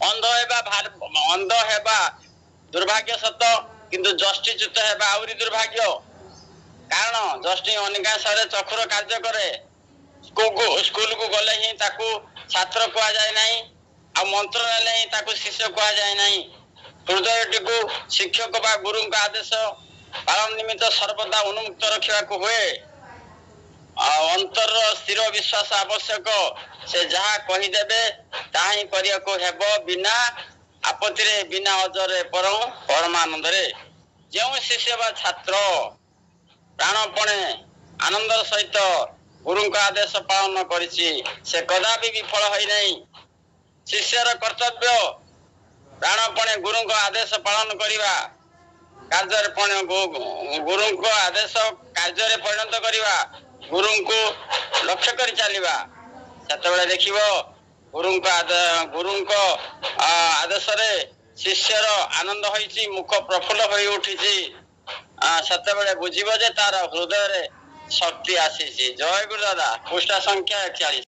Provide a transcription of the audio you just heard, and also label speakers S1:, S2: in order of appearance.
S1: अंध हेबा दुर्भाग्य सत किंतु जष्टिच्युत हेबा आउरी दुर्भाग्य कारण जष्टि अनेकांशरे चक्षुर कार्य करे स्कूल को गले ही ताकू छात्र कह जाए नहीं आ मंत्र नेले ही ताकू शिष्य कह जाए नहीं हृदयटी को शिक्षक बा गुरु का आदेश पालन निमित्त सर्वदा उन्मुक्त रखा हुए अंतर स्थिर विश्वास आवश्यक से जहाँ कहीदेवे ता ही करने बिना आपत्ति रे बिना अजरे परमानंद रे जो शिष्य बा छात्र प्राणपणे आनंदर सहित गुरु का आदेश पालन करिछि से कदापि विफल होई नहीं। शिष्यर कर्तव्य प्राणपणे गुरु का आदेश पालन करिवा कार्य गुरु को आदेश कार्य परिणत करिवा गुरु को लक्ष्य कर चलवा से देखिबो गुरु को आदेश रे शिष्यर आनंद होइछि मुख प्रफुल्ल होई उठिछि से बुझिबो जे तार हृदय रे शक्ति आसी। जय गुरु दादा। पृष्ठ संख्या 41।